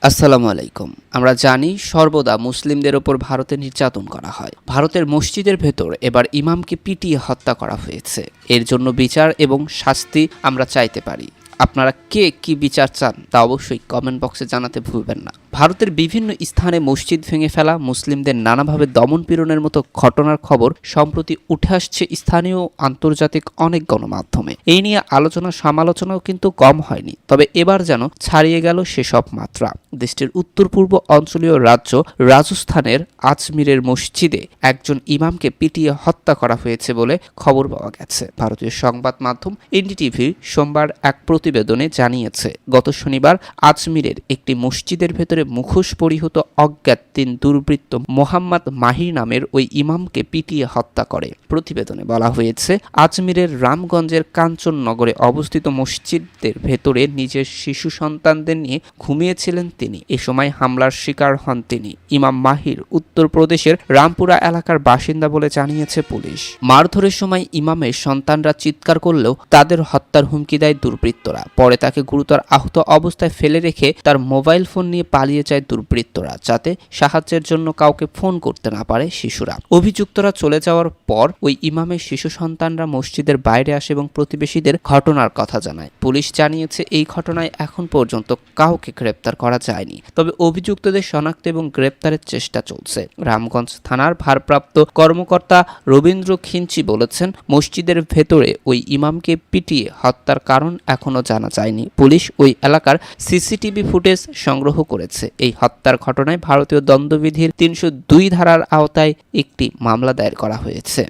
আসসালামু আলাইকুম। আমরা জানি সর্বদা মুসলিমদের ওপর ভারতে নির্যাতন করা হয়। ভারতের মসজিদের ভেতর এবার ইমামকে পিটিয়ে হত্যা করা হয়েছে। এর জন্য বিচার এবং শাস্তি আমরা চাইতে পারি। আপনারা কে কি বিচার চান তা অবশ্যই কমেন্ট বক্সে জানাতে ভুলবেন না। ভারতের বিভিন্ন স্থানে মসজিদ ভেঙে ফেলা, মুসলিমদের নানাভাবে দমন-পীড়নের মতো ঘটনার খবর সম্প্রতি উঠে আসছে স্থানীয় আন্তর্জাতিক অনেক গণমাধ্যমে। এই নিয়ে আলোচনা সমালোচনাও কিন্তু কম হয়নি। তবে এবার যেন ছাড়িয়ে গেল সেসব মাত্রা। দেশটির উত্তর-পূর্ব অঞ্চলীয় রাজ্য রাজস্থানের আজমিরের মসজিদে একজন ইমামকে পিটিয়ে হত্যা করা হয়েছে বলে খবর পাওয়া গেছে। ভারতীয় সংবাদ মাধ্যম এনডিটিভি সোমবার এক প্রতিবেদনে জানিয়েছে, গত শনিবার আজমিরের একটি মসজিদের ভেতরে মুখোশ পরিহিত অজ্ঞাত ৩ দুর্বৃত্ত মোহাম্মদ মাহির নামের ওই ইমামকে পিটিয়ে হত্যা করে। প্রতিবেদনে বলা হয়েছে, আজমিরের রামগঞ্জের কাঞ্চননগরে অবস্থিত মসজিদের ভেতরে নিজের শিশু সন্তানদের নিয়ে ঘুমিয়েছিলেন তিনি। এ সময় হামলার শিকার হন তিনি। ইমাম মাহির উত্তরপ্রদেশের রামপুরা এলাকার বাসিন্দা বলে জানিয়েছে পুলিশ। মারধরের সময় ইমামের সন্তানরা চিৎকার করলেও তাদের হত্যার হুমকি দেয় দুর্বৃত্তরা। পরে তাকে গুরুতর আহত অবস্থায় ফেলে রেখে তার মোবাইল ফোন নিয়ে পালিয়ে যায় দুর্বৃত্তরা, যাতে সাহায্যের জন্য কাউকে ফোন করতে না পারে শিশুরা। অভিযুক্তরা চলে যাওয়ার পর ওই ইমামের শিশু সন্তানরা মসজিদের বাইরে আসে এবং প্রতিবেশীদের ঘটনার কথা জানায়। পুলিশ জানিয়েছে, এই ঘটনায় এখন পর্যন্ত কাউকে গ্রেপ্তার করা যায়নি, তবে অভিযুক্তদের শনাক্ত এবং গ্রেপ্তারের চেষ্টা চলছে। রামগঞ্জ থানার ভারপ্রাপ্ত কর্মকর্তা রবীন্দ্র খিঞ্চি বলেছেন, মসজিদের ভেতরে ওই ইমামকে পিটিয়ে হত্যার কারণ এখনো জানা যায়নি। পুলিশ ওই এলাকার সিসিটিভি ফুটেজ সংগ্রহ করেছে। এই হত্যার ঘটনায় ভারতীয় দণ্ডবিধির ৩০২ ধারার আওতায় একটি মামলা দায়ের করা হয়েছে।